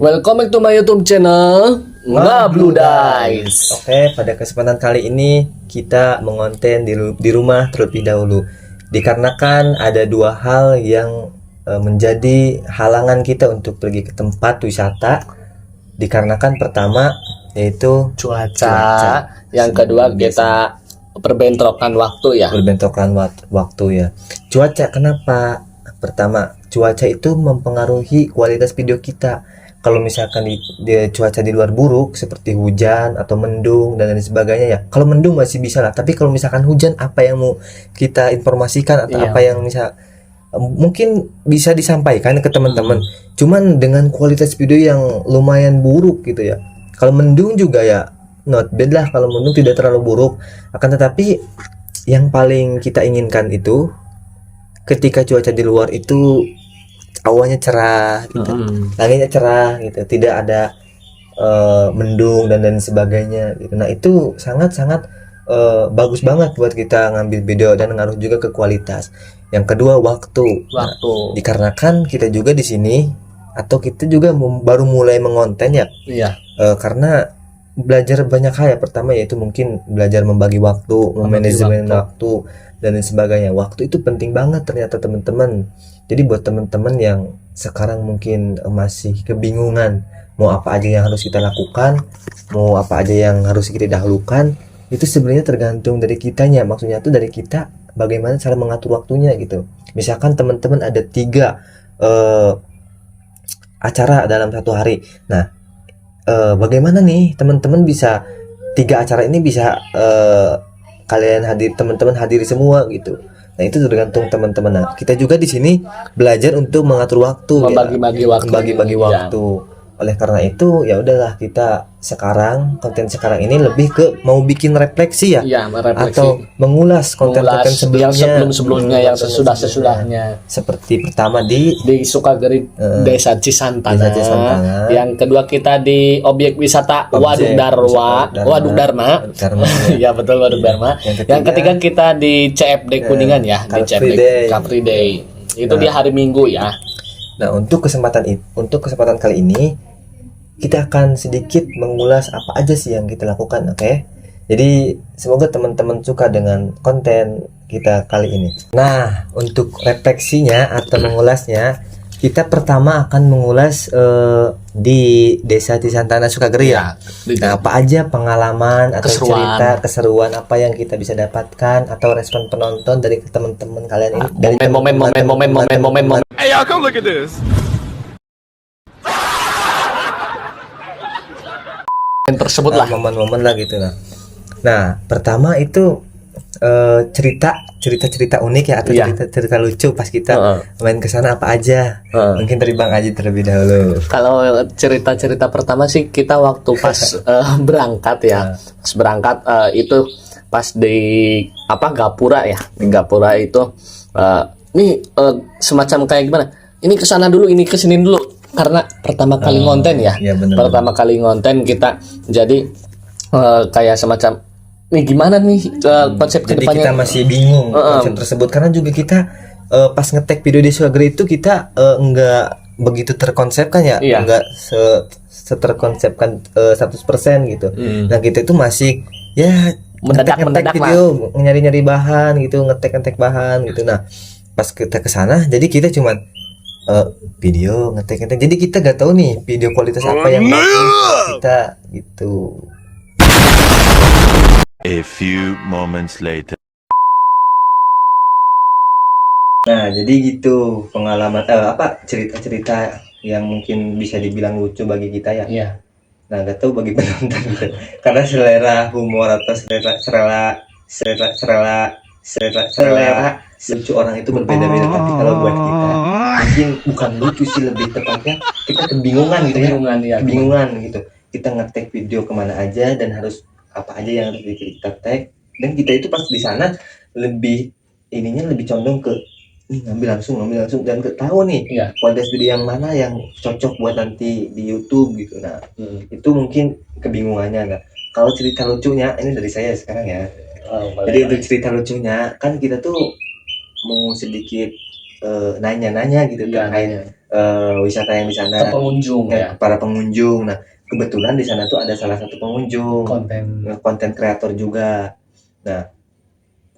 Welcome back to my YouTube channel Ngabludais. Oke, pada kesempatan kali ini kita mengonten di rumah terlebih dahulu. Dikarenakan ada dua hal yang menjadi halangan kita untuk pergi ke tempat wisata. Dikarenakan pertama yaitu Cuaca. Yang kedua kita perbentrokan waktu ya. Berbentrokan waktu ya. Cuaca, kenapa? Pertama, cuaca itu mempengaruhi kualitas video kita. Kalau misalkan cuaca di luar buruk seperti hujan atau mendung dan lain sebagainya ya. Kalau mendung masih bisa lah, tapi kalau misalkan hujan, apa yang mau kita informasikan atau apa yang mungkin bisa disampaikan ke teman-teman. Cuman dengan kualitas video yang lumayan buruk gitu ya. Kalau mendung juga ya not bad lah, kalau mendung tidak terlalu buruk. Akan tetapi yang paling kita inginkan itu ketika cuaca di luar itu awannya cerah gitu, langitnya cerah gitu, tidak ada mendung dan lain sebagainya gitu. Nah itu sangat-sangat bagus banget buat kita ngambil video dan ngaruh juga ke kualitas. Yang kedua waktu. Nah, dikarenakan kita juga di sini atau kita juga baru mulai mengonten ya. Iya. Karena belajar banyak hal ya. Pertama yaitu mungkin belajar membagi waktu, memanajemen waktu dan lain sebagainya. Waktu itu penting banget ternyata teman-teman. Jadi buat teman-teman yang sekarang mungkin masih kebingungan mau apa aja yang harus kita lakukan, mau apa aja yang harus kita dahulukan, itu sebenarnya tergantung dari kitanya. Maksudnya itu dari kita bagaimana cara mengatur waktunya gitu. Misalkan teman-teman ada 3 acara dalam satu hari. Nah, bagaimana nih teman-teman bisa 3 acara ini bisa teman-teman hadiri semua gitu. Nah itu tergantung teman-teman. Nah kita juga di sini belajar untuk mengatur waktu, membagi-bagi waktu. Oleh karena itu ya udahlah, kita sekarang konten sekarang ini lebih ke mau bikin refleksi ya, atau mengulas konten-konten sebelumnya yang sesudahnya. Seperti pertama di Sukageri, Desa Cisantana. Yang kedua kita di objek wisata Waduk Dharma. Ya betul, Waduk Dharma. Yang ketiga kita di CFD Kuningan ya, di CFD Car Free Day. Itu di hari Minggu ya. Nah untuk kesempatan kali ini kita akan sedikit mengulas apa aja sih yang kita lakukan, oke? Jadi semoga teman-teman suka dengan konten kita kali ini. Nah untuk refleksinya atau mengulasnya, kita pertama akan mengulas di Desa Cisantana Sukageri ya. Nah apa aja pengalaman atau cerita keseruan apa yang kita bisa dapatkan atau respon penonton dari teman-teman kalian ini, dari momen. Hey y'all, come look at this. Tersebut lah momen-momen lah gitu. Nah pertama itu cerita unik ya, atau cerita lucu pas kita main ke sana apa aja. Mungkin dari Bang Aji terlebih dahulu. Kalau cerita pertama sih kita waktu pas berangkat ya. Pas berangkat itu pas di Gapura ya. Di Gapura itu semacam kayak gimana? Ini kesana dulu, ini kesini dulu. Karena pertama kali ngonten ya. Pertama kali ngonten kita jadi kayak semacam nih gimana nih konsep kedepannya. Kita masih bingung konsep tersebut karena juga kita pas ngetek video di Sukageri itu kita nggak begitu terkonsepkan ya, nggak terkonsepkan 100% gitu. Nah kita itu masih ya mendadak video, nyari bahan gitu, ngetek bahan gitu. Nah pas kita kesana jadi kita cuman video ngetek, jadi kita nggak tahu nih video kualitas apa yang bagus kita gitu. A few moments later. Nah jadi gitu pengalaman cerita-cerita yang mungkin bisa dibilang lucu bagi kita ya. Nah nggak tahu bagi penonton gitu. Karena selera humor atau selera lucu orang itu berbeda-beda. Tapi kalau buat kita mungkin bukan lucu sih, lebih tepatnya kita kebingungan gitu. Kebingungan gitu. Kita ngetek video kemana aja dan harus apa aja yang harus kita tag, dan kita itu pas di sana lebih condong ke ngambil langsung dan tahu nih kualitas video yang mana yang cocok buat nanti di YouTube gitu. Nah itu mungkin kebingungannya. Nah kalau cerita lucunya ini dari saya sekarang ya. Jadi untuk cerita lucunya kan kita tuh mau sedikit nanya-nanya gitu terkait wisata yang di sana, ke pengunjung ya. para pengunjung. Nah kebetulan di sana tuh ada salah satu pengunjung, konten kreator juga. Nah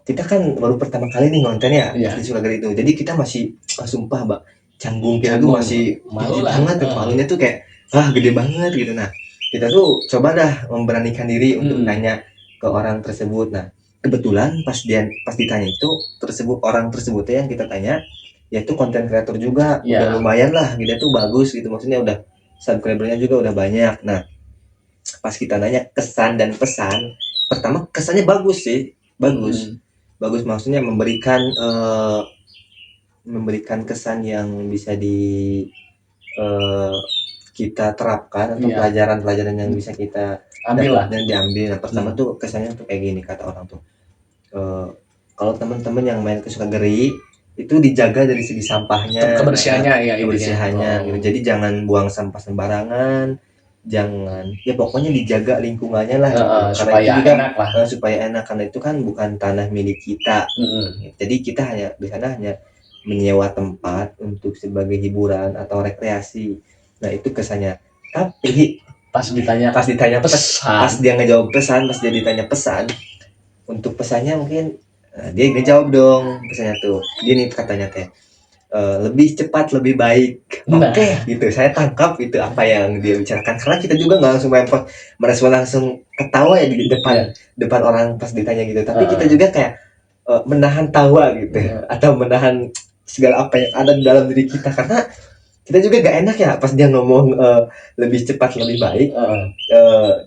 kita kan baru pertama kali nih ngonten ya di Sukagari itu, jadi kita masih sumpah Mbak, canggung kita tuh masih malu banget tuh, malunya tuh kayak gede banget gitu. Nah kita tuh coba dah memberanikan diri untuk tanya ke orang tersebut. Nah kebetulan pas ditanya itu orang tersebut yang kita tanya yaitu konten kreator juga, udah lumayan lah, dia tuh bagus gitu, maksudnya udah subscribernya juga udah banyak. Nah pas kita nanya kesan dan pesan, pertama kesannya bagus sih, bagus maksudnya memberikan kesan yang bisa kita terapkan atau pelajaran-pelajaran yang bisa kita ambil dan diambil. Nah pertama tuh kesannya tuh kayak gini, kata orang tuh, kalau teman-teman yang main ke Sukagari itu dijaga dari segi sampahnya, kebersihannya gitu. Jadi jangan buang sampah sembarangan, jangan, ya pokoknya dijaga lingkungannya lah, supaya enak lah, supaya enak, karena itu kan bukan tanah milik kita. Jadi kita di sana hanya menyewa tempat untuk sebagai hiburan atau rekreasi. Nah itu kesannya. Tapi pas ditanya pesan, pas dia ngejawab pesan, pas dia ditanya pesan, untuk pesannya mungkin dia ngejawab dong pesannya tuh, dia nih katanya teh, lebih cepat lebih baik. Oke, gitu saya tangkap itu apa yang dia bicarakan, karena kita juga nggak langsung merespon langsung ketawa ya di depan orang pas ditanya gitu, tapi kita juga kayak menahan tawa gitu, atau menahan segala apa yang ada di dalam diri kita, karena kita juga gak enak ya pas dia ngomong lebih cepat lebih baik.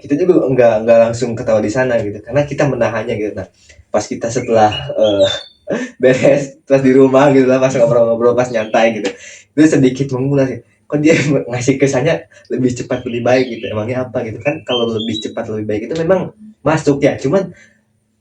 Kita juga nggak langsung ketawa di sana gitu, karena kita menahannya gitu. Nah pas kita setelah beres pas di rumah gitu lah, pas ngobrol-ngobrol pas nyantai gitu, itu sedikit mengulas ya, kok dia ngasih kesannya lebih cepat lebih baik gitu, emangnya apa gitu kan. Kalau lebih cepat lebih baik itu memang masuk ya, cuman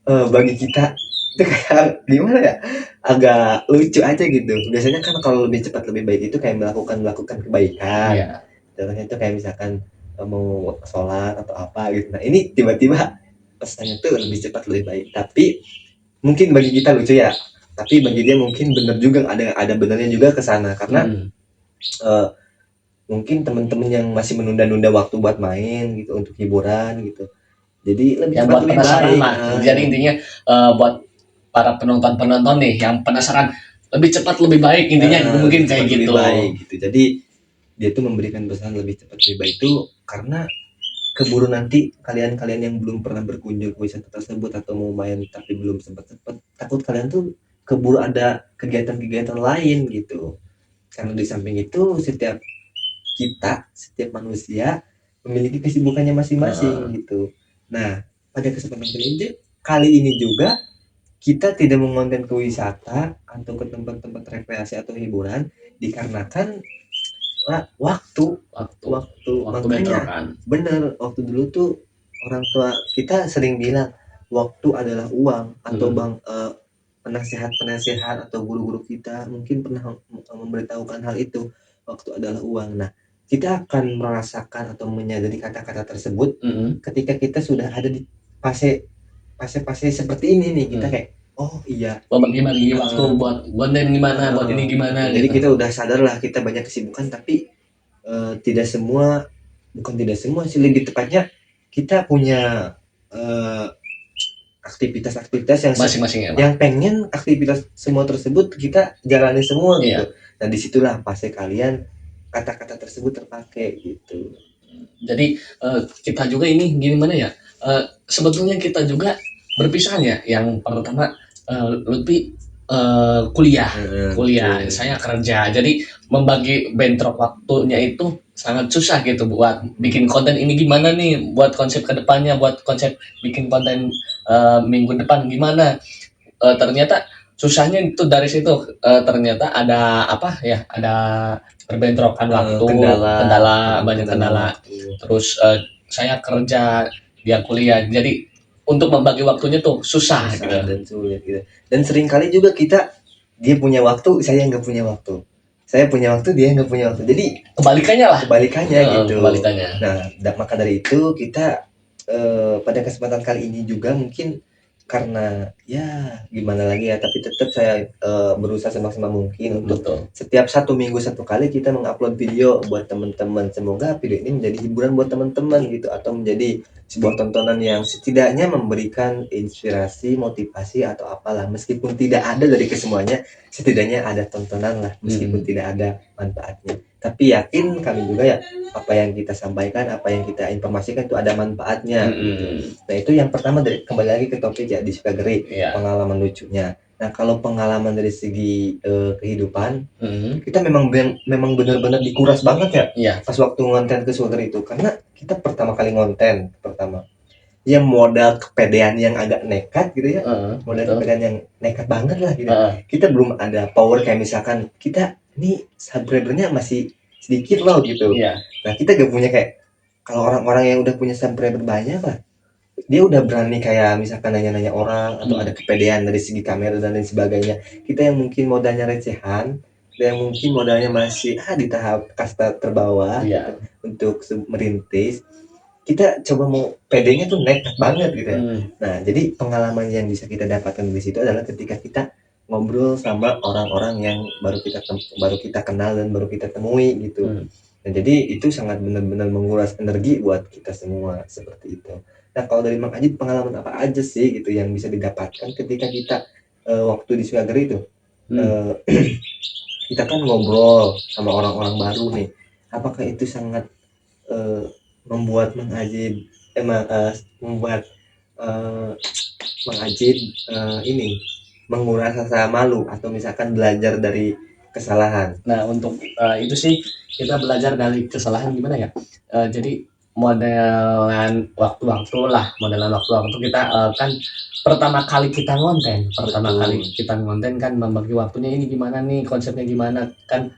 bagi kita itu kayak gimana ya, agak lucu aja gitu. Biasanya kan kalau lebih cepat lebih baik itu kayak melakukan kebaikan, contohnya itu kayak misalkan mau sholat atau apa gitu. Nah ini tiba-tiba pesannya tuh lebih cepat lebih baik, tapi mungkin bagi kita lucu ya, tapi bagi dia mungkin bener juga, ada benernya juga ke sana, karena mungkin teman-teman yang masih menunda-nunda waktu buat main gitu untuk hiburan gitu, jadi lebih cepat lebih baik. Jadi intinya buat para penonton nih yang penasaran lebih cepat lebih baik, intinya mungkin kayak gitu. Gitu. Jadi dia tuh memberikan pesan lebih cepat lebih baik itu karena keburu nanti kalian yang belum pernah berkunjung ke wisata tersebut atau mau main tapi belum sempat, takut kalian tuh keburu ada kegiatan-kegiatan lain gitu. Karena di samping itu setiap manusia memiliki kesibukannya masing-masing gitu. Nah pada kesempatan kali ini juga kita tidak mengonten ke wisata atau ke tempat-tempat rekreasi atau hiburan dikarenakan waktu. Makanya bener, waktu dulu tuh orang tua kita sering bilang waktu adalah uang, atau penasehat atau guru-guru kita mungkin pernah memberitahukan hal itu, waktu adalah uang. Nah kita akan merasakan atau menyadari kata-kata tersebut ketika kita sudah ada di fase seperti ini nih, kita kayak oh iya, bagi waktu buat konten gimana, buat ini gimana. Jadi kita udah sadar lah kita banyak kesibukan, tapi tidak semua sih, lebih tepatnya kita punya aktivitas yang masing-masing yang pengen aktivitas semua tersebut kita jalani semua gitu. Nah disitulah fase kalian kata-kata tersebut terpakai gitu. Jadi kita juga ini gimana ya, sebetulnya kita juga berpisahnya. Yang pertama Lutfi kuliah, saya kerja, jadi membagi bentrok waktunya itu sangat susah gitu buat bikin konten ini gimana nih, buat konsep kedepannya, buat konsep bikin konten minggu depan gimana. Ternyata susahnya itu dari situ, ternyata ada ada perbentrokan waktu, kendala banyak kendala. Terus saya kerja, dia kuliah, jadi untuk membagi waktunya tuh susah gitu. Dan sulit gitu. Dan sering kali juga dia punya waktu, saya nggak punya waktu, saya punya waktu, dia nggak punya waktu, jadi kebalikannya gitu. Nah maka dari itu kita pada kesempatan kali ini juga mungkin karena ya gimana lagi ya, tapi tetap saya berusaha semaksimal mungkin untuk Betul. setiap 1 minggu 1 kali kita mengupload video buat teman-teman. Semoga video ini menjadi hiburan buat teman-teman gitu, atau menjadi sebuah tontonan yang setidaknya memberikan inspirasi, motivasi atau apalah, meskipun tidak ada dari kesemuanya, setidaknya ada tontonan lah, meskipun tidak ada manfaatnya. Tapi yakin kami juga ya, apa yang kita sampaikan, apa yang kita informasikan itu ada manfaatnya gitu. Nah itu yang pertama, dari kembali lagi ke topik ya, di Sukageri, pengalaman lucunya. Nah kalau pengalaman dari segi kehidupan, kita memang benar-benar dikuras banget ya, pas waktu ngonten ke Sukageri itu, karena kita pertama kali ngonten ya modal kepedean yang agak nekat gitu ya, modal kepedean yang nekat banget lah gitu. Kita belum ada power kayak misalkan kita ini subscribernya masih sedikit loh gitu. Nah kita gak punya kayak, kalau orang-orang yang udah punya subscriber banyak lah, dia udah berani kayak misalkan nanya-nanya orang, atau ada kepedean dari segi kamera dan lain sebagainya. Kita yang mungkin modalnya recehan, yang mungkin modalnya masih di tahap kasta terbawah gitu, untuk merintis, kita coba mau pedenya tuh nekat banget gitu ya. Nah jadi pengalaman yang bisa kita dapatkan di situ adalah ketika kita ngobrol sama orang-orang yang baru kita kenal dan baru kita temui gitu. Nah jadi itu sangat benar-benar menguras energi buat kita semua, seperti itu. Nah kalau dari Mang Ajit, pengalaman apa aja sih gitu yang bisa didapatkan ketika kita waktu di Sukageri itu, kita kan ngobrol sama orang-orang baru nih, apakah itu sangat membuat Mang Ajit membuat Mang Ajit ini menguras rasa malu, atau misalkan belajar dari kesalahan? Nah untuk itu sih kita belajar dari kesalahan gimana ya, jadi modelan waktu-waktu kita kan pertama kali kita ngonten kan membagi waktunya, ini gimana nih konsepnya, gimana kan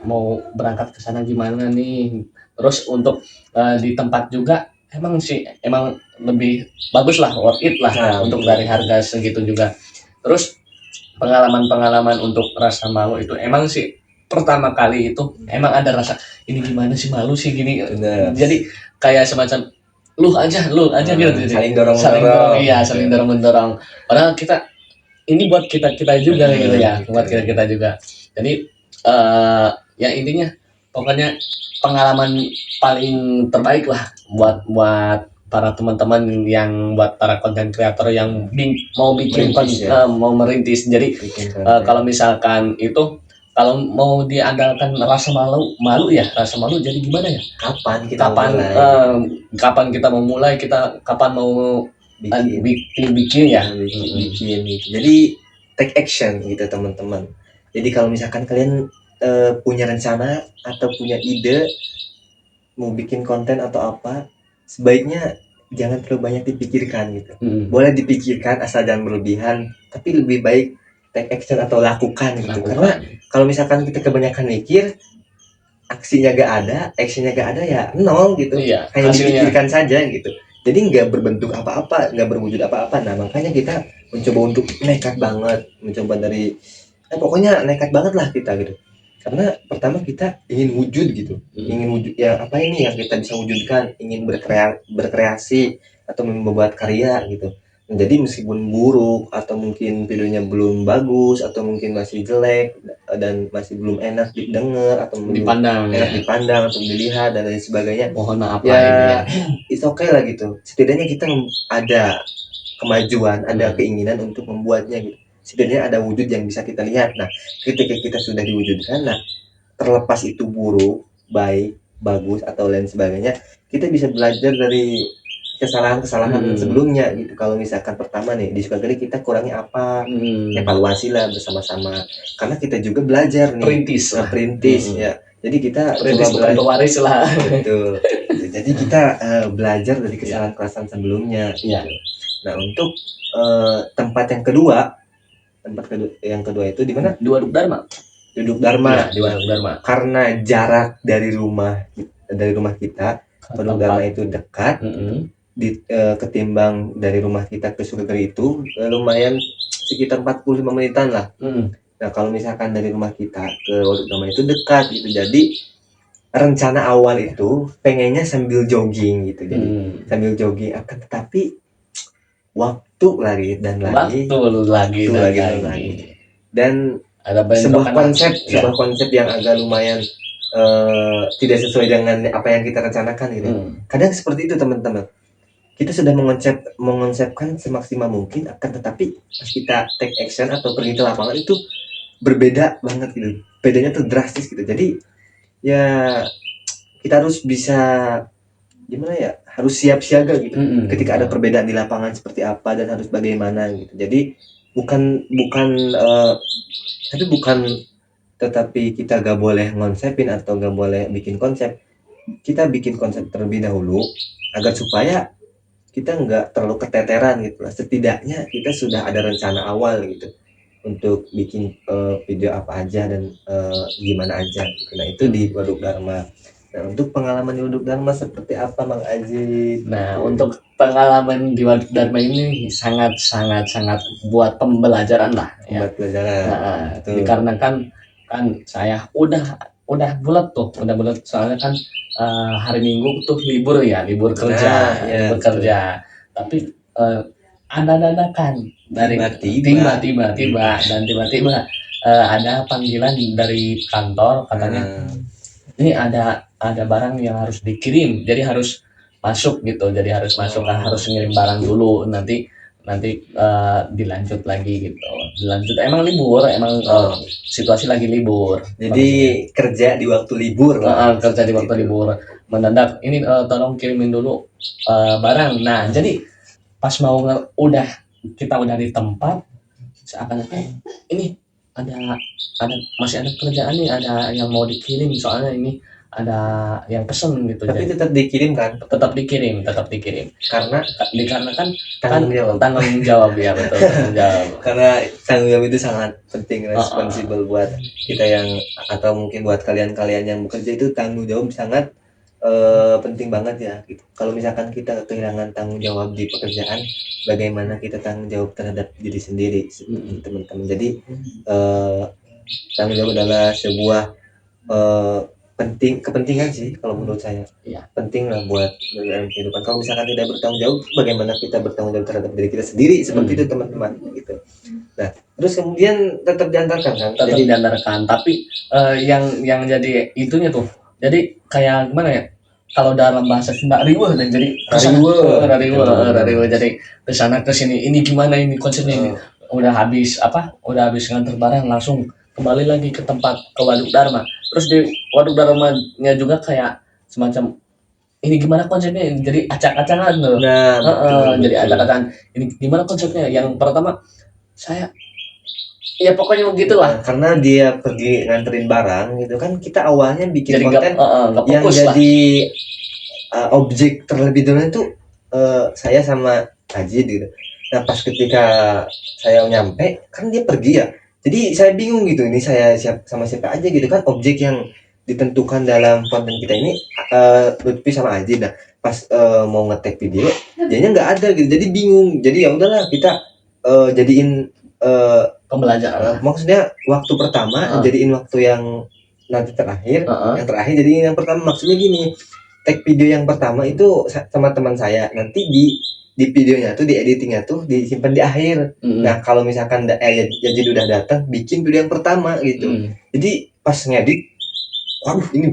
mau berangkat ke sana gimana nih, terus untuk di tempat juga emang lebih bagus lah, worth it lah untuk dari harga segitu juga. Terus pengalaman untuk rasa malu itu emang sih pertama kali itu emang ada rasa ini gimana sih, malu sih gini. Jadi kayak semacam lu aja gitu, saling dorong, saling dorong. Padahal kita ini buat kita juga gitu ya, buat kita juga. Jadi ya intinya pokoknya pengalaman paling terbaik lah buat para teman-teman, yang buat para konten kreator yang mau bikin mau merintis. Jadi kalau misalkan itu, kalau mau diandalkan rasa malu jadi gimana ya, kapan kita mau mulai, kapan mau bikin gitu. Jadi take action gitu teman-teman. Jadi kalau misalkan kalian punya rencana atau punya ide mau bikin konten atau apa, sebaiknya jangan terlalu banyak dipikirkan gitu. Boleh dipikirkan asal jangan berlebihan, tapi lebih baik take action atau lakukan gitu. Karena kalau misalkan kita kebanyakan mikir, aksinya gak ada, actionnya gak ada, ya nol gitu. Kayak dipikirkan saja gitu. Jadi nggak berbentuk apa-apa, nggak berwujud apa-apa. Nah makanya kita mencoba untuk nekat banget, mencoba dari pokoknya nekat banget lah kita gitu. Karena pertama kita ingin wujud gitu, ingin wujud ya, apa ini yang kita bisa wujudkan, ingin berkreasi atau membuat karya gitu. Jadi meskipun buruk, atau mungkin videonya belum bagus, atau mungkin masih jelek dan masih belum enak didengar, atau dipandang, atau dilihat dan lain sebagainya, mohon maaf ya it's okay lah gitu. Setidaknya kita ada kemajuan, ada keinginan untuk membuatnya gitu. Setidaknya ada wujud yang bisa kita lihat. Nah ketika kita sudah diwujudkan, nah terlepas itu buruk, baik, bagus atau lain sebagainya, kita bisa belajar dari kesalahan sebelumnya gitu. Kalau misalkan pertama nih di Sukageri kita kurangnya apa, evaluasi lah bersama-sama, karena kita juga belajar nih perintis ya. Jadi kita bukan pewaris lah. Betul. Jadi kita belajar dari kesalahan sebelumnya gitu. Nah untuk tempat yang kedua itu di mana? Waduk Dharma. Di Waduk Dharma. Karena jarak dari rumah kita Waduk Dharma itu dekat, ketimbang dari rumah kita ke Sukageri itu lumayan sekitar 45 menitan lah. Nah kalau misalkan dari rumah kita ke Waduk Dharma itu dekat gitu, jadi rencana awal itu pengennya sambil jogging gitu, jadi sambil jogging, akan tetapi waktu lagi dan lagi, lagi. dan Ada sebuah konsep ya. yang agak lumayan tidak sesuai dengan apa yang kita rencanakan gitu. Kadang seperti itu teman-teman. Kita sudah mengonsepkan semaksimal mungkin, akan tetapi pas kita take action atau pergi ke lapangan itu berbeda banget gitu. Bedanya tuh drastis gitu. Jadi ya kita harus bisa gimana ya, harus siap siaga gitu ketika ada perbedaan di lapangan seperti apa dan harus bagaimana gitu. Jadi bukan tetapi kita gak boleh ngonsepin atau gak boleh bikin konsep. Kita bikin konsep terlebih dahulu agar supaya kita nggak terlalu keteteran gitu lah. Setidaknya kita sudah ada rencana awal gitu untuk bikin video apa aja dan gimana aja gitu. Nah itu di Waduk Dharma. Nah untuk pengalaman di Waduk Dharma seperti apa Mang Aji? Nah untuk pengalaman di Waduk Dharma ini sangat buat pembelajaran lah ya. Buat pelajaran. Nah, dikarenakan kan saya udah bulat soalnya kan hari Minggu tuh libur kerja, libur kerja. Tapi ada dadakan dari tiba-tiba ada panggilan dari kantor, katanya ini ada barang yang harus dikirim, jadi harus masuk gitu, harus ngirim barang dulu, nanti dilanjut lagi gitu. Emang libur, situasi lagi libur, jadi kerja di waktu libur. Kerja di waktu libur mendadak, ini tolong kirimin dulu barang. Nah jadi pas kita udah di tempat, seakan-akan ini masih ada kerjaan nih, ada yang mau dikirim, soalnya ini ada yang pesen gitu. Tapi jadi, tetap dikirim kan? Tetap dikirim. Dikarenakan tanggung jawab ya, betul, tanggung jawab. Karena tanggung jawab itu sangat penting, responsibel buat kita yang, atau mungkin buat kalian yang bekerja, itu tanggung jawab sangat penting banget ya gitu. Kalau misalkan kita kehilangan tanggung jawab di pekerjaan, bagaimana kita tanggung jawab terhadap diri sendiri teman-teman. Jadi tanggung jawab adalah sebuah kepentingan sih kalau menurut saya. Penting lah buat dalam kehidupan. Kalau misalkan tidak bertanggung jawab, bagaimana kita bertanggung jawab terhadap diri kita sendiri, seperti itu teman-teman gitu. Nah terus kemudian tetap diantarkan kan? Diantarkan, tapi yang jadi itunya tuh, jadi kayak gimana ya, kalau dalam bahasa Sunda riweuh, dan jadi riweuh, jadi kesana kesini, ini gimana ini konsepnya ini. Udah habis nganter barang, langsung kembali lagi ke Waduk Dharma. Terus di Waduk Dharma-nya juga kayak semacam ini gimana konsepnya, jadi acak-acakan loh. Jadi acak-acakan, ini gimana konsepnya. Yang pertama saya ya pokoknya begitulah. Karena dia pergi nganterin barang gitu kan, kita awalnya bikin jadi konten yang jadi objek terlebih dulu itu saya sama Ajid gitu. Nah pas ketika saya nyampe kan dia pergi ya, jadi saya bingung gitu, ini saya sama siapa aja gitu kan. Objek yang ditentukan dalam konten kita ini Lutfi sama Ajid. Nah pas mau ngetek video jadinya nggak ada gitu, jadi bingung. Jadi ya udahlah, kita jadiin pembelajaran. Maksudnya waktu pertama jadiin waktu yang nanti terakhir, yang terakhir jadiin yang pertama. Maksudnya gini, tag video yang pertama itu sama teman saya, nanti di videonya tuh, di editingnya tuh disimpan di akhir. Nah kalau misalkan jadi udah datang, bikin video yang pertama gitu. Jadi pas ngedit, waduh ini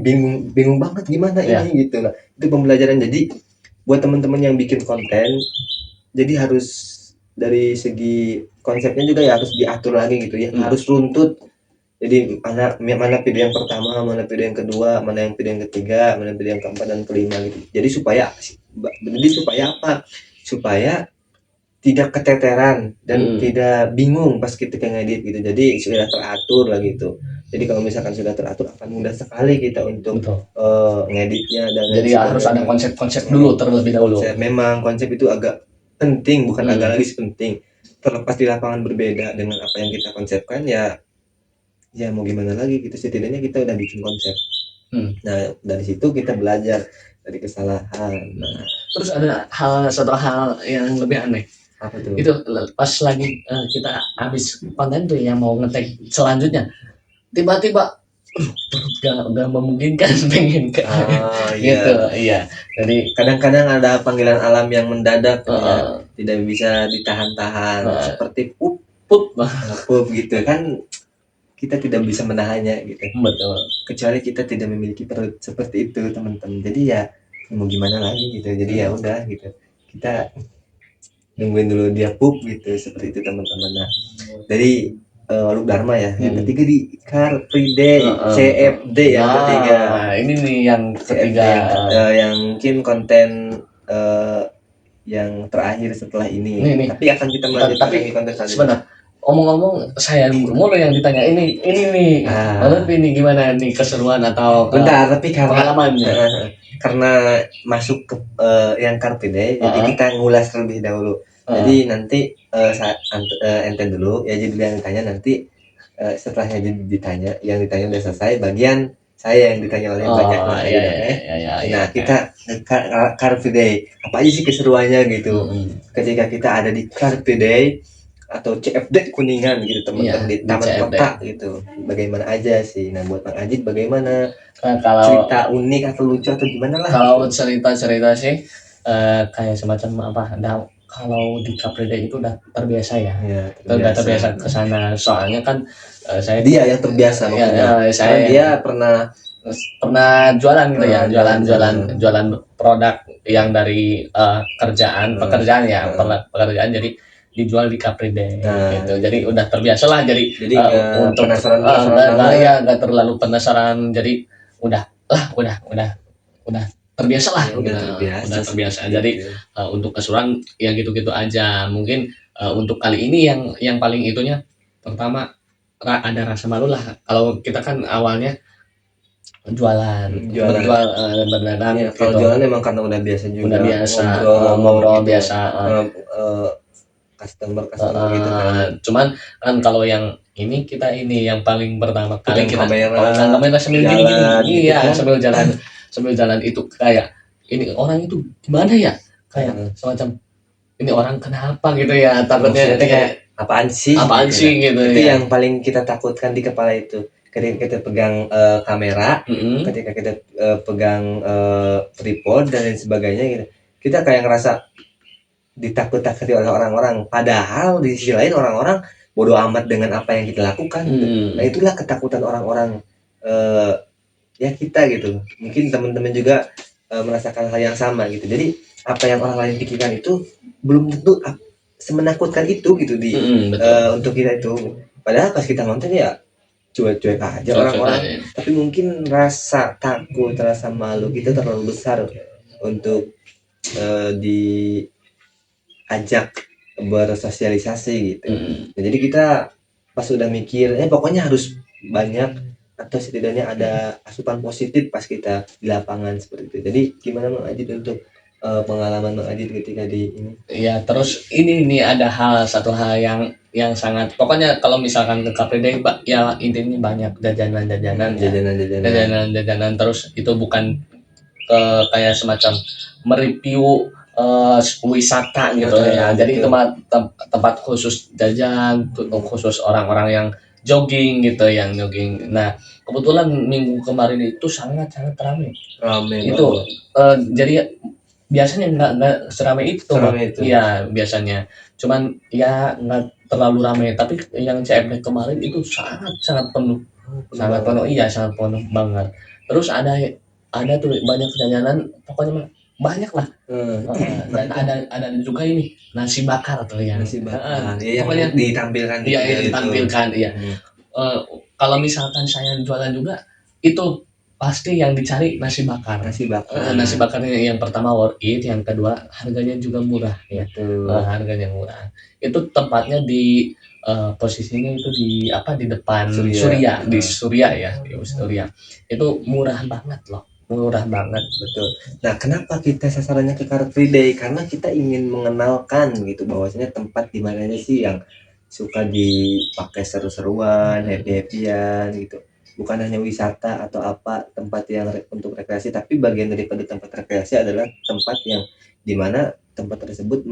bingung banget gimana ini gitu. Nah itu pembelajaran. Jadi buat teman-teman yang bikin konten, jadi harus dari segi konsepnya juga ya harus diatur lagi gitu ya, harus runtut. Jadi mana video yang pertama, mana video yang kedua, mana yang video yang ketiga, mana video yang keempat dan kelima gitu. Jadi supaya apa? Supaya tidak keteteran dan tidak bingung pas kita ngedit gitu. Jadi sudah teratur lah gitu. Jadi kalau misalkan sudah teratur, akan mudah sekali kita untuk ngeditnya. Dan jadi harus ada konsep dulu terlebih dahulu. Memang konsep itu agak penting, bukan agak lagi penting. Terlepas di lapangan berbeda dengan apa yang kita konsepkan, ya mau gimana lagi gitu, setidaknya kita udah bikin konsep. Nah dari situ kita belajar dari kesalahan. Nah terus ada satu hal yang lebih aneh. Apa tuh? Itu pas lagi kita habis konten tuh yang mau ngetek selanjutnya, tiba-tiba gak memungkinkan pengen ke gitu. Iya, jadi kadang-kadang ada panggilan alam yang mendadak uh, tidak bisa ditahan-tahan seperti pup put gitu kan, kita tidak bisa menahannya gitu, betul. kecuali kita tidak memiliki perut seperti itu teman-teman. Jadi ya mau gimana lagi gitu, jadi ya udah gitu, kita nungguin dulu dia pup gitu, seperti itu teman-teman. Nah dari Waduk Dharma ya, yang ketiga di Car Free Day, CFD yang ketiga. Ini nih yang CFD ketiga yang mungkin konten yang terakhir setelah ini. Nih. Tapi akan kita melanjutkan di konten selanjutnya. Sebentar, omong-omong saya mulu yang ditanya ini nih. Menurut ini gimana nih keseruan atau bentar, tapi pengalamannya? Karena masuk ke yang Car Free Day, jadi kita ngulas terlebih dahulu. Jadi nanti ente dulu ya, jadi yang ditanya nanti setelahnya ditanya, yang ditanya udah selesai, bagian saya yang ditanya oleh banyak mas. Nah kita Car Free Day apa aja sih keseruannya gitu. Ketika kita ada di Car Free Day atau CFD Kuningan gitu teman-teman, di Taman Kota gitu, bagaimana aja sih? Nah buat Bang Ajit bagaimana kalau cerita unik atau lucu atau gimana lah? Kalau cerita sih kayak semacam apa? Kalau di Car Free Day itu udah terbiasa ya. Udah terbiasa ke sana. Soalnya kan saya dia yang terbiasa saya dia pernah jualan gitu ya, jualan produk yang dari pekerjaan ya, pekerjaan jadi dijual di Car Free Day gitu. Jadi udah terbiasa lah, jadi untuk penasaran nggak terlalu penasaran, jadi udah terbiasa lah, udah terbiasa. Jadi untuk keseruan yang gitu-gitu aja. Mungkin untuk kali ini yang paling itunya pertama ada rasa malu lah. Kalau kita kan awalnya jualan berdagang ya, kalau gitu. Jualan emang karena udah biasa juga, udah biasa ngobrol gitu. Biasa customer gitu kan. Cuman kan kalau yang ini kita yang paling pertama kali kita kamera sambil gini iya kan? sambil jalan itu kayak ini orang itu gimana ya, kayak semacam ini orang kenapa gitu ya, takutnya kayak apaan sih gitu itu ya. Yang paling kita takutkan di kepala itu ketika kita pegang kamera, ketika kita pegang tripod dan lain sebagainya gitu, kita kayak ngerasa ditakut-takuti oleh orang-orang, padahal di sisi lain orang-orang bodoh amat dengan apa yang kita lakukan gitu. Nah itulah ketakutan orang-orang ya kita gitu. Mungkin teman-teman juga merasakan hal yang sama gitu. Jadi apa yang orang lain pikirkan itu belum tentu semenakutkan itu gitu untuk kita itu. Padahal pas kita nonton ya cuek-cuek aja orang-orang, tapi mungkin rasa takut, rasa malu kita terlalu besar untuk diajak bersosialisasi gitu. Nah, jadi kita pas udah mikir pokoknya harus banyak atau setidaknya ada asupan positif pas kita di lapangan seperti itu. Jadi gimana Bang Ajit untuk pengalaman Bang Ajit ketika di ini? Ya terus ini nih ada satu hal yang sangat, pokoknya kalau misalkan ke Car Free Day ya intinya banyak jajanan, terus itu bukan kayak semacam mereview wisata gitu ya. Jadi itu tempat khusus jajan, khusus orang-orang yang jogging gitu, Nah kebetulan minggu kemarin itu sangat ramai. Itu jadi biasanya nggak seramai itu. Iya biasanya. Cuman ya nggak terlalu ramai. Tapi yang CFD kemarin itu sangat penuh. Sangat penuh. Iya sangat penuh banget. Terus ada tuh banyak jajanan, pokoknya banyak lah. Dan ada juga ini nasi bakar tuh ya. Pokoknya ditampilkan. Iya. Kalau misalkan saya jualan juga itu pasti yang dicari nasi bakar. Nasi bakarnya yang pertama worth it, yang kedua harganya juga murah ya. Harganya murah. Itu tempatnya di posisinya itu di depan Surya, di Surya ya, di Surya. Itu murah banget loh. Betul. Nah, kenapa kita sasarannya ke Car Free Day? Karena kita ingin mengenalkan gitu bahwasanya tempat di mana sih yang suka dipakai seru-seruan, happy-happyan gitu. Bukan hanya wisata atau tempat yang untuk rekreasi, tapi bagian daripada tempat rekreasi adalah tempat yang dimana tempat tersebut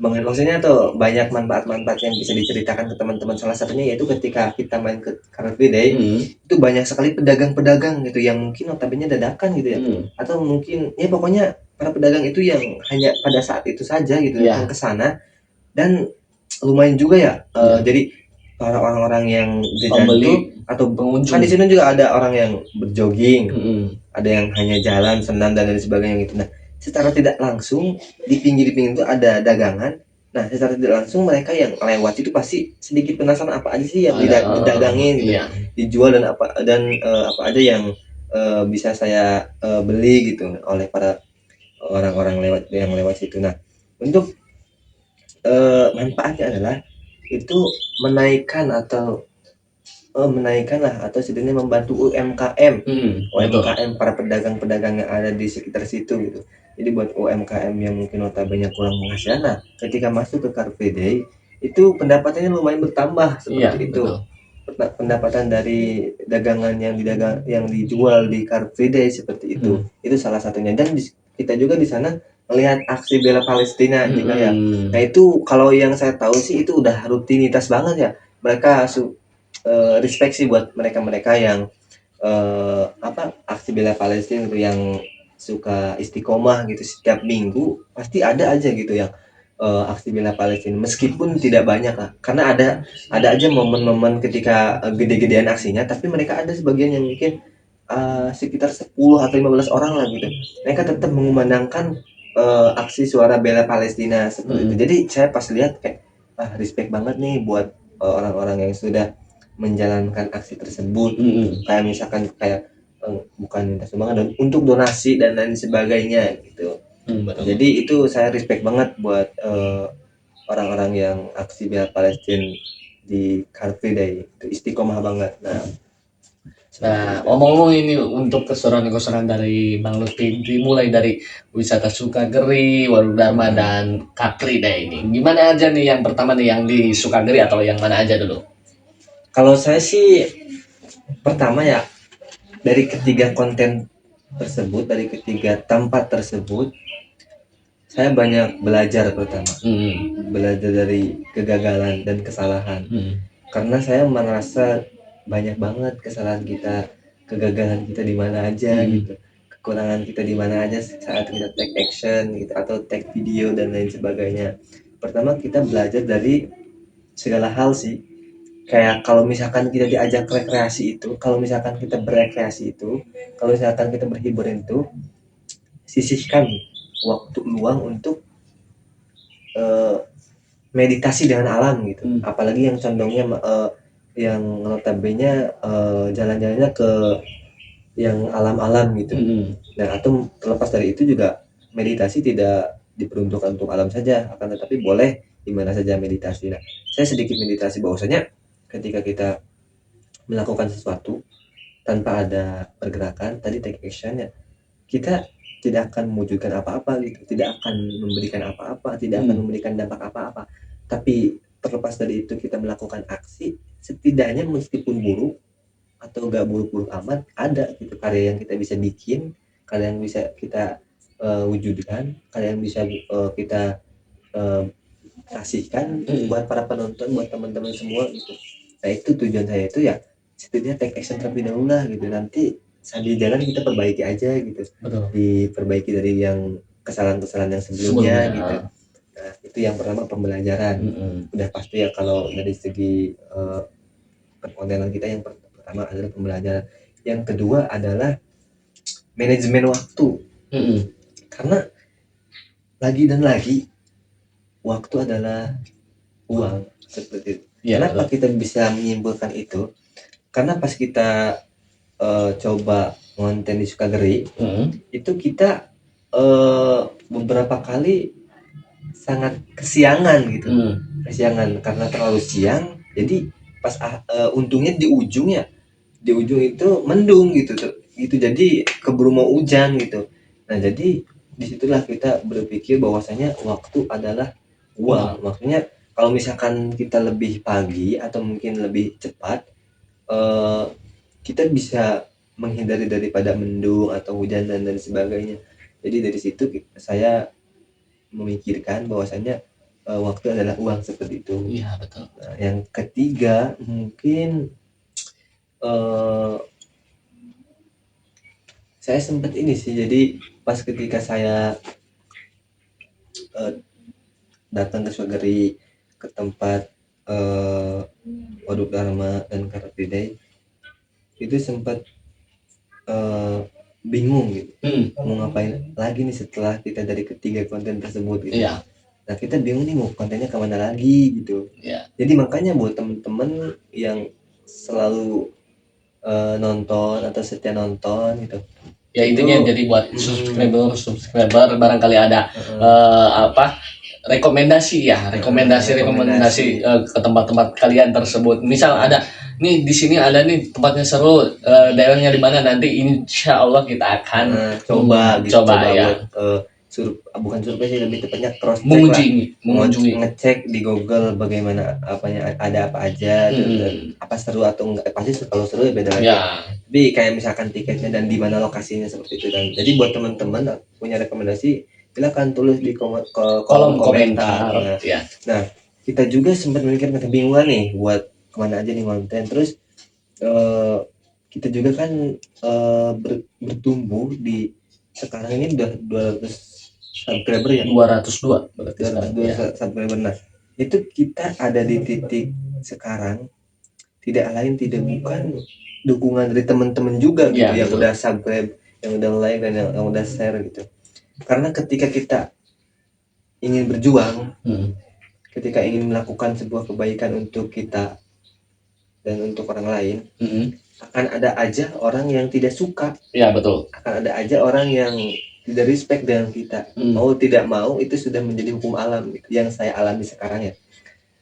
maksudnya tuh banyak manfaat-manfaat yang bisa diceritakan ke teman-teman. Salah satunya yaitu ketika kita main ke Car Free Day, itu banyak sekali pedagang-pedagang gitu yang mungkin notabene dadakan gitu ya, atau mungkin ya pokoknya para pedagang itu yang hanya pada saat itu saja gitu datang ke sana, dan lumayan juga ya. Jadi para orang-orang yang Pembeli atau pengunjung. kan di sini juga ada orang yang berjogging, ada yang hanya jalan senam dan lain sebagainya gitu. Nah, secara tidak langsung di pinggir-pinggir itu ada dagangan. Nah, secara tidak langsung mereka yang lewat itu pasti sedikit penasaran apa aja sih yang didagangin gitu, dijual dan apa aja yang bisa saya beli gitu oleh para orang-orang yang lewat situ. Nah, untuk manfaatnya adalah itu menaikkan lah atau setidaknya membantu UMKM para pedagang-pedagang yang ada di sekitar situ gitu. Jadi buat UMKM yang mungkin notabene kurang penghasilan, nah ketika masuk ke Car Free Day itu pendapatannya lumayan bertambah seperti itu. Pendapatan dari dagangan yang dijual di Car Free Day seperti itu. Itu salah satunya. Dan kita juga di sana melihat aksi bela Palestina juga ya. Nah itu kalau yang saya tahu sih itu udah rutinitas banget ya. Mereka respect sih buat mereka-mereka yang aksi bela Palestina gitu, yang suka istiqomah gitu. Setiap minggu pasti ada aja gitu yang aksi bela Palestina, meskipun tidak banyak lah, karena ada aja momen-momen ketika gede-gedean aksinya, tapi mereka ada sebagian yang mungkin sekitar 10 atau 15 orang lah gitu, mereka tetap mengumandangkan aksi suara bela Palestina seperti itu. Jadi saya pas lihat kayak respect banget nih buat orang-orang yang sudah menjalankan aksi tersebut. Kayak misalkan kayak bukan minta sumbangan untuk donasi dan lain sebagainya gitu. Jadi itu saya respect banget buat orang-orang yang aksi bela Palestina di Car Free Day, itu istiqomah banget. Nah, ngomong-ngomong ini untuk keseruan-keseruan dari Bang Lutfi, dimulai dari wisata Sukageri, Waduk Dharma, dan Car Free Day ini. Gimana aja nih yang pertama nih, yang di Sukageri atau yang mana aja dulu? Kalau saya sih pertama ya, dari ketiga konten tersebut, dari ketiga tempat tersebut, saya banyak belajar pertama. Belajar dari kegagalan dan kesalahan. Karena saya merasa banyak banget kesalahan kita, kegagalan kita di mana aja gitu, kekurangan kita di mana aja saat kita take action gitu atau take video dan lain sebagainya. Pertama kita belajar dari segala hal sih. Kayak kalau misalkan kita diajak rekreasi itu, kalau misalkan kita berrekreasi itu, kalau misalkan kita berhibur itu, sisihkan waktu luang untuk meditasi dengan alam gitu. Apalagi yang condongnya yang notabene jalan-jalannya ke yang alam-alam gitu. Nah, atau terlepas dari itu juga meditasi tidak diperuntukkan untuk alam saja, akan tetapi boleh di mana saja meditasi. Nah, saya sedikit meditasi bahwasanya ketika kita melakukan sesuatu tanpa ada pergerakan, tadi take action ya, kita tidak akan mewujudkan apa-apa gitu, tidak akan memberikan apa-apa, tidak akan memberikan dampak apa-apa. Tapi terlepas dari itu kita melakukan aksi, setidaknya meskipun buruk atau gak buruk-buruk amat, ada gitu karya yang kita bisa bikin, karya yang bisa kita wujudkan, karya yang bisa kita kasihkan buat para penonton, buat teman-teman semua gitu. Nah itu tujuan saya itu ya, setidaknya take action terlebih dahulu lah gitu, nanti sambil jalan kita perbaiki aja gitu. Diperbaiki dari yang kesalahan-kesalahan yang sebelumnya gitu. Nah itu yang pertama, pembelajaran. Udah pasti ya kalau dari segi perkontenan kita, yang pertama adalah pembelajaran, yang kedua adalah manajemen waktu. Karena lagi dan lagi waktu adalah uang, seperti itu. Kenapa kita bisa menyimpulkan itu? Karena pas kita coba konten di Sukageri, itu kita beberapa kali sangat kesiangan gitu. Kesiangan karena terlalu siang. Jadi pas untungnya di ujung itu mendung gitu. Jadi keburu mau hujan gitu. Nah jadi disitulah kita berpikir bahwasanya waktu adalah uang. Maksudnya kalau misalkan kita lebih pagi atau mungkin lebih cepat, kita bisa menghindari daripada mendung atau hujan dan sebagainya. Jadi dari situ saya memikirkan bahwasanya waktu adalah uang seperti itu. Iya betul. Nah, yang ketiga mungkin saya sempat ini sih, jadi pas ketika saya datang ke Sugari, ke tempat Waduk Dharma dan Car Free Day, itu sempat bingung gitu, mau ngapain lagi nih setelah kita dari ketiga konten tersebut gitu. Iya. Nah kita bingung nih mau kontennya kemana lagi gitu. Iya. Jadi makanya buat temen-temen yang selalu nonton atau setia nonton gitu, ya intinya itu, jadi buat subscriber barangkali ada rekomendasi ke tempat-tempat kalian tersebut. Misal ada nih di sini ada nih tempatnya seru, daerahnya di mana, nanti insya Allah kita akan coba ya. buat bukan survei sih, lebih tepatnya cross check mengunjungi ngecek di Google bagaimana apanya, ada apa aja, dan apa seru atau enggak. Pasti kalau seru ya beda lagi. Tapi kayak misalkan tiketnya dan di mana lokasinya seperti itu. Dan jadi buat teman-teman punya rekomendasi, silakan tulis di kolom komentar. Nah, kita juga sempat memikirkan kebingungan nih buat kemana aja nih konten. Terus kita juga kan bertumbuh di sekarang ini udah 200 subscriber ya, 202 berarti sekarang ya. Subscriber. Nah itu kita ada di titik sekarang tidak bukan dukungan dari teman-teman juga gitu, yang udah subscribe, yang udah like dan yang udah share gitu. Karena ketika kita ingin berjuang, ketika ingin melakukan sebuah kebaikan untuk kita dan untuk orang lain, akan ada aja orang yang tidak suka. Ya betul. Akan ada aja orang yang tidak respect dengan kita. Mau tidak mau itu sudah menjadi hukum alam gitu, yang saya alami sekarang ya.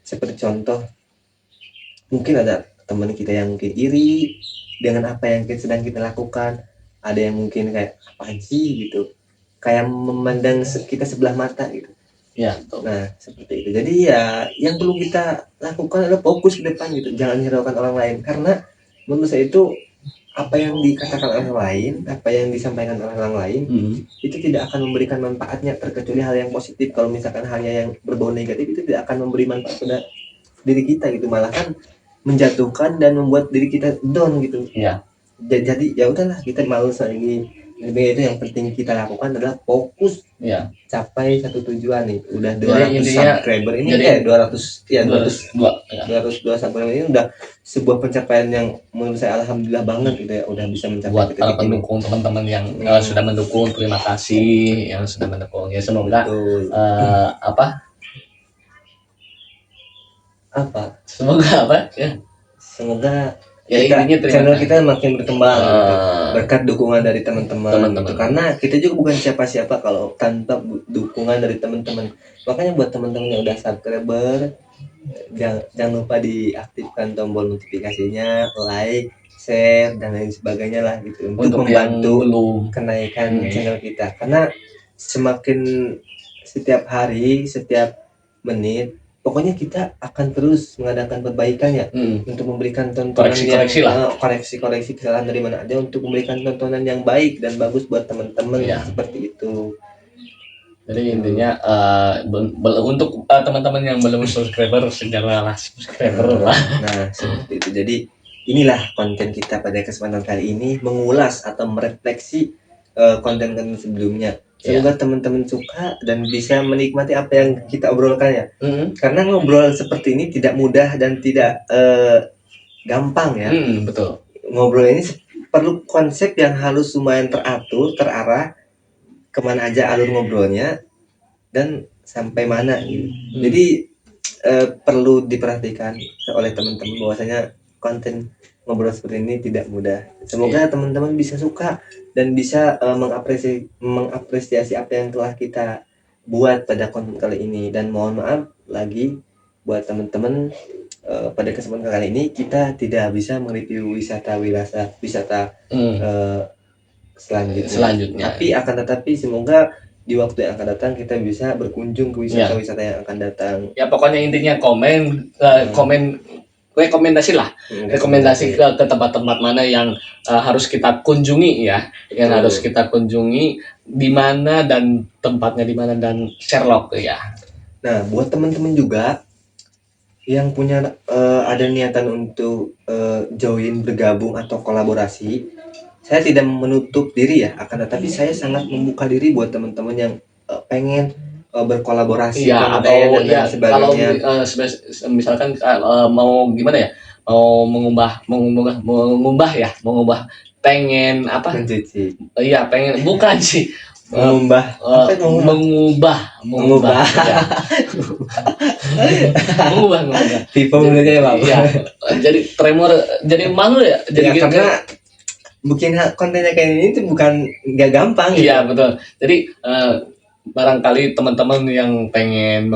Seperti contoh, mungkin ada teman kita yang mungkin iri dengan apa yang sedang kita lakukan. Ada yang mungkin kayak apaan sih gitu, kayak memandang kita sebelah mata gitu. Ya, betul. Nah seperti itu. Jadi ya yang perlu kita lakukan adalah fokus ke depan gitu, jangan hiraukan orang lain. Karena menurut saya itu apa yang dikatakan orang lain, apa yang disampaikan oleh orang lain, itu tidak akan memberikan manfaatnya, terkecuali hal yang positif. Kalau misalkan hanya yang berbau negatif, itu tidak akan memberi manfaat pada diri kita gitu, malah kan menjatuhkan dan membuat diri kita down gitu. Iya. Jadi ya udahlah, kita males lagi. Lebih itu yang penting kita lakukan adalah fokus, capai satu tujuan nih. Udah 200 subscriber ini, 202 subscriber ini udah sebuah pencapaian yang menurut saya alhamdulillah banget gitu ya, udah bisa mencapai. Buat para pendukung, teman-teman yang sudah mendukung, terima kasih yang sudah mendukung ya. Semoga semoga channel kita makin berkembang berkat dukungan dari teman-teman gitu. Karena kita juga bukan siapa-siapa kalau tanpa dukungan dari teman-teman. Makanya buat teman-teman yang udah subscriber, jangan lupa diaktifkan tombol notifikasinya, like, share dan lain sebagainya lah gitu, untuk membantu kenaikan channel kita. Karena semakin setiap hari, setiap menit, pokoknya kita akan terus mengadakan perbaikan ya, untuk memberikan tontonan koreksi kesalahan dari mana aja, untuk memberikan tontonan yang baik dan bagus buat teman-teman seperti itu. Jadi intinya untuk teman-teman yang belum subscriber, segeralah subscriber lah. Nah seperti itu. Jadi inilah konten kita pada kesempatan kali ini, mengulas atau merefleksi konten-konten sebelumnya. Semoga teman-teman suka dan bisa menikmati apa yang kita obrolkan ya. Karena ngobrol seperti ini tidak mudah dan tidak gampang ya. Betul. Ngobrol ini perlu konsep yang halus, lumayan teratur, terarah, kemana aja alur ngobrolnya dan sampai mana gitu. Jadi perlu diperhatikan oleh teman-teman bahwasanya konten ngobrol seperti ini tidak mudah. Semoga teman-teman bisa suka dan bisa mengapresiasi apa yang telah kita buat pada konten kali ini. Dan mohon maaf lagi buat teman-teman, pada kesempatan kali ini kita tidak bisa mereview wisata selanjutnya. Tapi semoga di waktu yang akan datang kita bisa berkunjung ke wisata-wisata yang akan datang. Ya pokoknya intinya komen rekomendasi lah, rekomendasi ke tempat-tempat mana yang harus kita kunjungi ya, yang harus kita kunjungi di mana dan tempatnya di mana dan Sherlock ya. Nah, buat teman-teman juga yang punya ada niatan untuk join, bergabung atau kolaborasi, saya tidak menutup diri ya, akan tetapi saya sangat membuka diri buat teman-teman yang pengen berkolaborasi ya, atau dan ya kalau sebagainya. misalkan mau gimana ya, mau mengubah pengen apa, Mencuci, iya pengen bukan sih, mengubah, mengubah ya. mengubah tipe mulutnya ya, Pak. Iya, jadi tremor, jadi malu ya, jadi Ya, karena bikin kontennya kayak ini tuh bukan nggak gampang gitu. iya betul. Jadi barangkali teman-teman yang pengen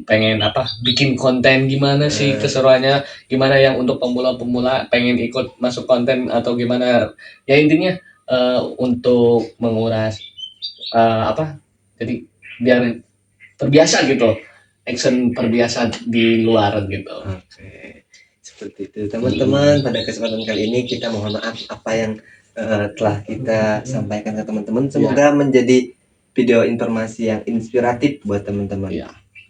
pengen bikin konten gimana sih keseruannya, gimana yang untuk pemula-pemula pengen ikut masuk konten atau gimana ya, intinya untuk menguras jadi biar terbiasa gitu, action terbiasa di luar gitu. Oke, seperti itu teman-teman. Pada kesempatan kali ini kita mohon maaf apa yang telah kita sampaikan ke teman-teman. Semoga menjadi video informasi yang inspiratif buat teman-teman.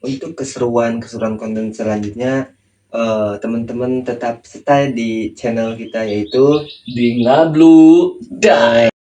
Untuk keseruan konten selanjutnya, teman-teman tetap stay di channel kita, yaitu di Ngablu Dai.